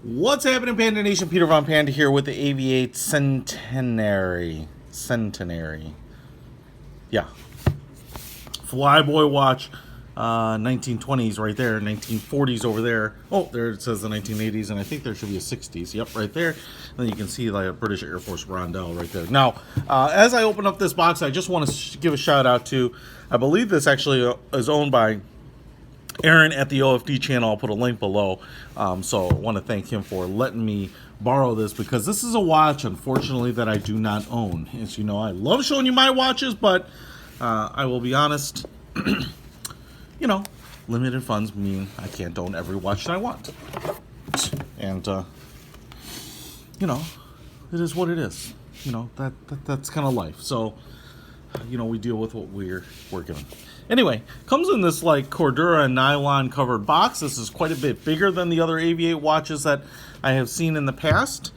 What's happening, Panda Nation? Peter Von Panda here with the AVI-8 Centenary. Yeah. Flyboy watch. 1920s right there, 1940s over there. Oh, there it says the 1980s, and I think there should be a 60s. Yep, right there. And then you can see like a British Air Force rondelle right there. Now, as I open up this box, I just want to give a shout out to, I believe this actually is owned by Aaron at the OFD channel. I'll put a link below. So I want to thank him for letting me borrow this, because this is a watch, unfortunately, that I do not own. As you know, I love showing you my watches, but I will be honest, you know, limited funds mean I can't own every watch that I want. And, you know, it is what it is. You know, that's kind of life. So, you know, we deal with what we're given. Anyway, comes in this like Cordura nylon covered box. This is quite a bit bigger than the other AVI-8 watches that I have seen in the past.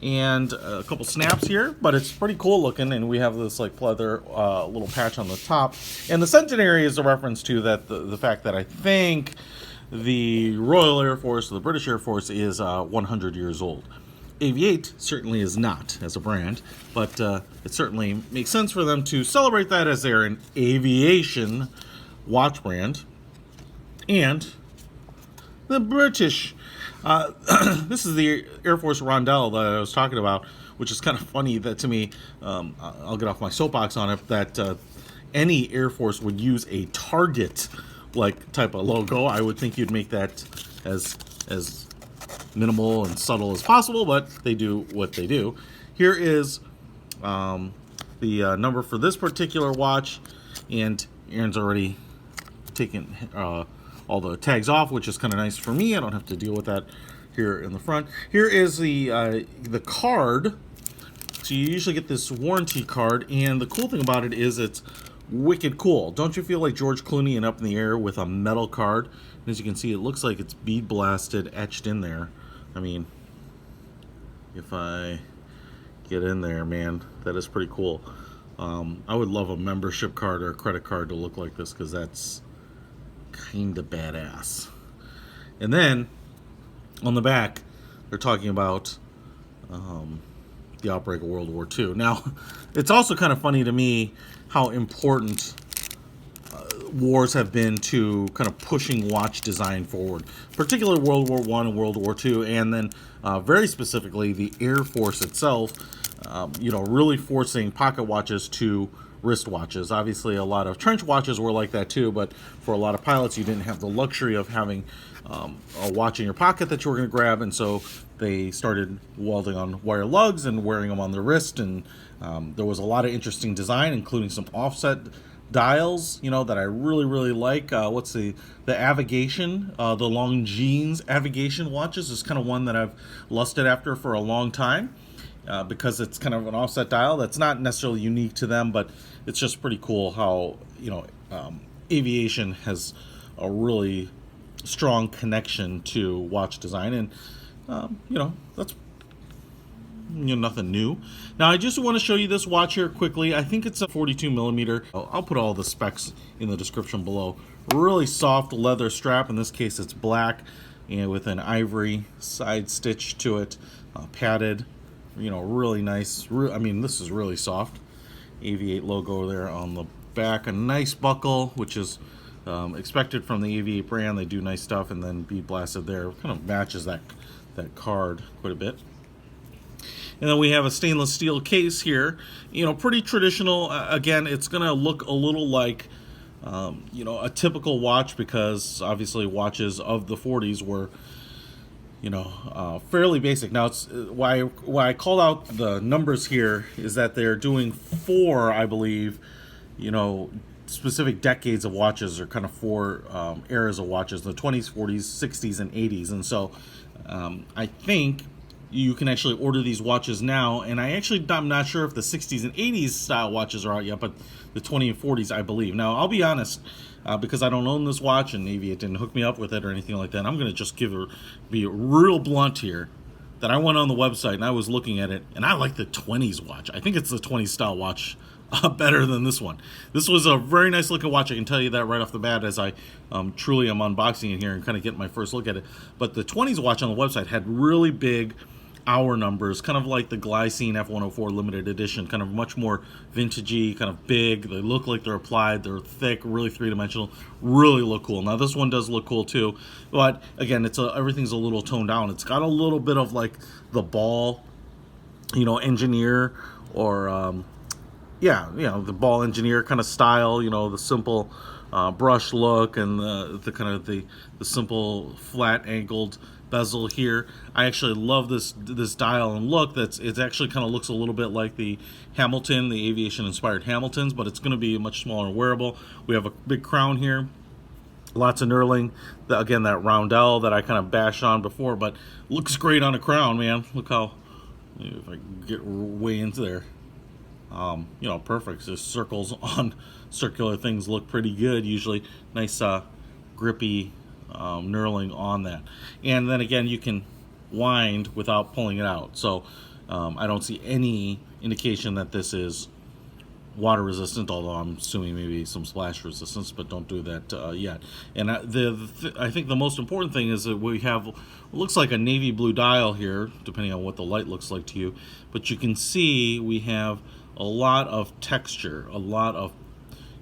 And a couple snaps here, but it's pretty cool looking. And we have this like leather little patch on the top. And the Centenary is a reference to that the fact that I think the Royal Air Force, or the British Air Force, is 100 years old. AVI-8 certainly is not as a brand, but it certainly makes sense for them to celebrate that as they're an aviation watch brand. And the British, this is the Air Force rondelle that I was talking about, which is kind of funny that to me, I'll get off my soapbox on it, that any Air Force would use a target like type of logo. I would think you'd make that as minimal and subtle as possible, but they do what they do. Here is the number for this particular watch, and Aaron's already taken all the tags off, which is kind of nice for me. I don't have to deal with that here in the front. Here is the card. So you usually get this warranty card, and the cool thing about it is it's wicked cool. Don't you feel like George Clooney in Up in the Air with a metal card? And as you can see, it looks like it's bead blasted, etched in there. I mean, if I get in there, man, that is pretty cool. I would love a membership card or a credit card to look like this, because that's kind of badass. And then on the back, they're talking about the outbreak of World War II. Now, it's also kind of funny to me how important wars have been to kind of pushing watch design forward, particularly World War I and World War II, and then very specifically the Air Force itself, you know, really forcing pocket watches to wrist watches. Obviously, a lot of trench watches were like that too, but for a lot of pilots, you didn't have the luxury of having a watch in your pocket that you were going to grab, and so they started welding on wire lugs and wearing them on the wrist, and there was a lot of interesting design, including some offset dials, you know, that I really like. What's the Aviation, the Longines Aviation watches is kind of one that I've lusted after for a long time, because it's kind of an offset dial that's not necessarily unique to them, but it's just pretty cool how, you know, aviation has a really strong connection to watch design, and you know, that's, you know, nothing new. Now, I just want to show you this watch here quickly. I think it's a 42 millimeter. I'll put all the specs in the description below. Really soft leather strap. In this case, it's black and with an ivory side stitch to it, padded. You know, really nice. I mean, this is really soft. AVI-8 logo there on the back. A nice buckle, which is expected from the AVI-8 brand. They do nice stuff, and then bead blasted there. Kind of matches that card quite a bit. And then we have a stainless steel case here, you know, pretty traditional. Again, it's going to look a little like, you know, a typical watch, because obviously watches of the 40s were, you know, fairly basic. Now, it's why I called out the numbers here is that they're doing 4, I believe, you know, specific decades of watches, or kind of 4 eras of watches: the 20s, 40s, 60s, and 80s. And so I think you can actually order these watches now, and I'm not sure if the 60s and 80s style watches are out yet, but the 20 and 40s, I believe. Now, I'll be honest, because I don't own this watch, and AVI-8 didn't hook me up with it or anything like that, I'm going to just be real blunt here, that I went on the website and I was looking at it, and I like the 20s watch. I think it's the 20s style watch better than this one. This was a very nice looking watch. I can tell you that right off the bat as I truly am unboxing it here and kind of getting my first look at it. But the 20s watch on the website had really big hour numbers, kind of like the Glycine F104 limited edition, kind of much more vintagey, kind of big. They look like they're applied, they're thick, really three-dimensional, really look cool. Now this one does look cool too, but again, everything's a little toned down. It's got a little bit of like the ball, engineer, or yeah, the ball engineer kind of style, the simple brush look, and the kind of the simple flat angled bezel here. I actually love this dial and look. It actually kind of looks a little bit like the Hamilton, the Aviation inspired Hamiltons, but it's going to be much smaller and wearable. We have a big crown here, lots of knurling. Again, that roundel that I kind of bashed on before, but looks great on a crown, man. Look how, if I can get way into there, perfect. Just circles on circular things look pretty good usually. Nice grippy knurling on that, and then again you can wind without pulling it out, so I don't see any indication that this is water resistant, although I'm assuming maybe some splash resistance, but don't do that yet. And I think the most important thing is that we have what looks like a navy blue dial here, depending on what the light looks like to you, but you can see we have a lot of texture, a lot of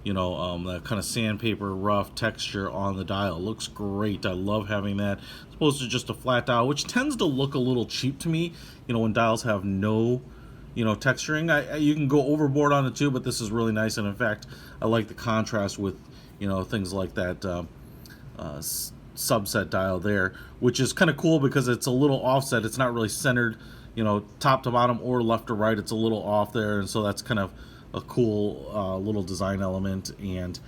that kind of sandpaper rough texture on the dial. It looks great. I love having that as opposed to just a flat dial, which tends to look a little cheap to me, when dials have no texturing. You can go overboard on it too, but this is really nice, and in fact I like the contrast with things like that subset dial there, which is kind of cool because it's a little offset. It's not really centered top to bottom or left to right. It's a little off there, and so that's kind of a cool little design element. And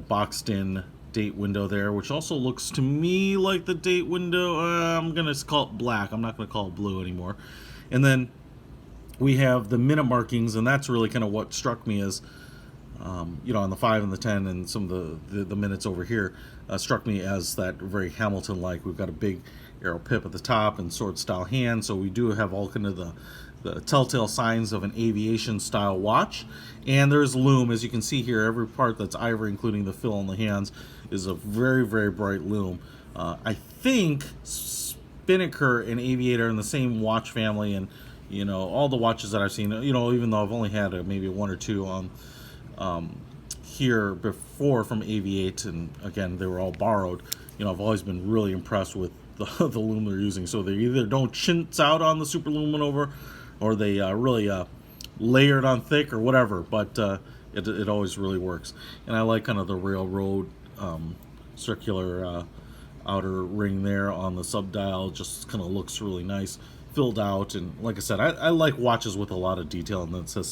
boxed in date window there, which also looks to me like the date window. I'm gonna call it black, I'm not gonna call it blue anymore. And then we have the minute markings, and that's really kind of what struck me as on the 5 and the 10 and some of the minutes over here struck me as that very Hamilton like. We've got a big arrow pip at the top and sword style hand, so we do have all kind of the telltale signs of an aviation style watch. And there's lume, as you can see here. Every part that's ivory, including the fill on the hands, is a very, very bright lume. I think Spinnaker and Aviator are in the same watch family, and all the watches that I've seen, even though I've only had maybe one or two on here before from AVI-8, and again they were all borrowed, I've always been really impressed with the lume they're using. So they either don't chintz out on the Super-LumiNova, or they really layer it on thick or whatever, but it always really works. And I like kind of the railroad circular outer ring there on the sub dial. Just kind of looks really nice, filled out. And like I said, I like watches with a lot of detail, and then it says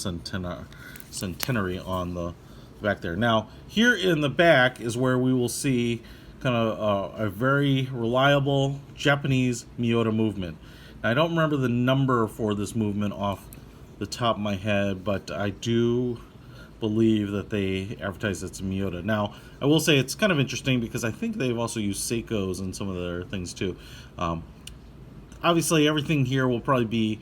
Centenary on the back there. Now here in the back is where we will see kind of a very reliable Japanese Miyota movement. Now, I don't remember the number for this movement off the top of my head, but I do believe that they advertise it's Miyota. Now, I will say it's kind of interesting because I think they've also used Seikos in some of their things too. Obviously, everything here will probably be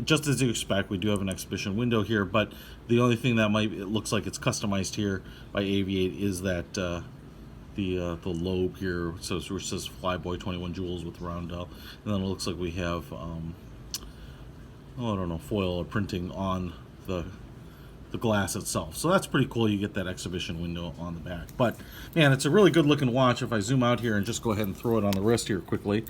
just as you expect. We do have an exhibition window here, but the only thing that it looks like it's customized here by Avi-8 is that the lobe here, which says Flyboy 21 jewels with roundel, and then it looks like we have I don't know, foil or printing on the glass itself. So that's pretty cool. You get that exhibition window on the back. But man, it's a really good looking watch. If I zoom out here and just go ahead and throw it on the wrist here quickly,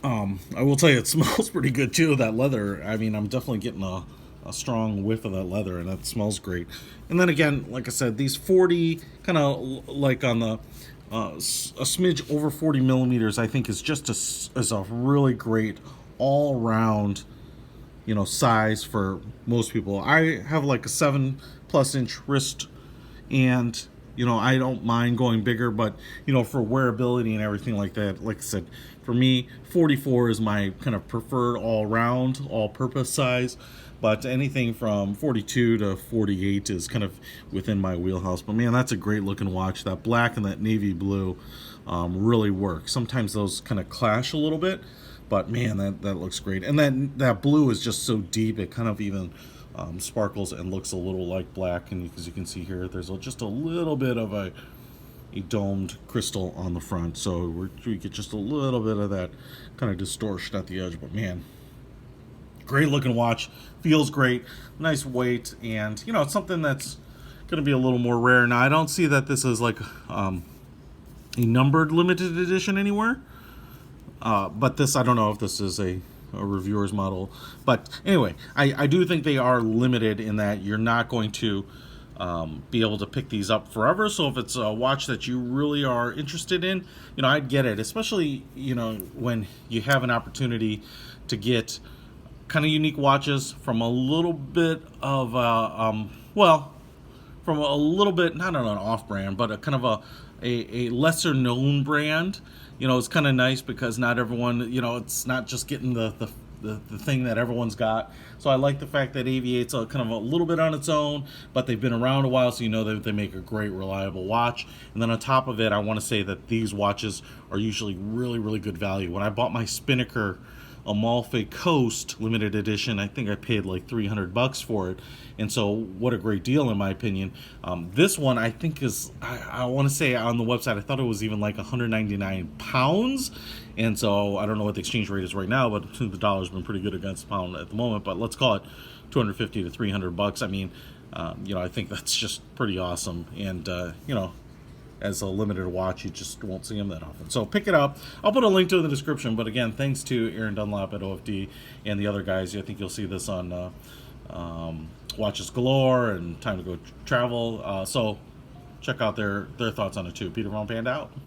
I will tell you it smells pretty good too, that leather. I mean, I'm definitely getting a strong whiff of that leather, and that smells great. And then again, like I said, these 40, kind of like on the a smidge over 40 millimeters, I think is just a really great all-round size for most people. I have like a 7+ inch wrist, and I don't mind going bigger, but for wearability and everything like that, like I said, for me 44 is my kind of preferred all-round, all-purpose size. But anything from 42 to 48 is kind of within my wheelhouse. But man, that's a great looking watch. That black and that navy blue really work. Sometimes those kind of clash a little bit, but man, that looks great. And that blue is just so deep, it kind of even sparkles and looks a little like black. And as you can see here, there's just a little bit of a domed crystal on the front, so we get just a little bit of that kind of distortion at the edge. But man, great looking watch, feels great, nice weight, and you know, it's something that's going to be a little more rare. Now I don't see that this is like a numbered limited edition anywhere, but this, I don't know if this is a reviewer's model, but anyway, I do think they are limited in that you're not going to be able to pick these up forever. So if it's a watch that you really are interested in, you know, I'd get it, especially, you know, when you have an opportunity to get kind of unique watches from a little bit of well, from a little bit, not on an off brand, but a kind of a lesser known brand. You know, it's kind of nice because not everyone, you know, it's not just getting the thing that everyone's got. So I like the fact that AVI-8's kind of a little bit on its own, but they've been around a while, so you know that they make a great, reliable watch. And then on top of it, I want to say that these watches are usually really, really good value. When I bought my Spinnaker Amalfi Coast limited edition, I think I paid like $300 for it, and so what a great deal in my opinion. This one I think is, I want to say on the website, I thought it was even like 199 pounds, and so I don't know what the exchange rate is right now, but the dollar's been pretty good against the pound at the moment, but let's call it 250 to 300 bucks. I mean, you know, I think that's just pretty awesome, and you know, as a limited watch, you just won't see them that often. So pick it up. I'll put a link to it in the description. But again, thanks to Aaron Dunlap at OFD and the other guys. I think you'll see this on Watches Galore and Time to Go Travel. So check out their thoughts on it too. Peter from Panda out.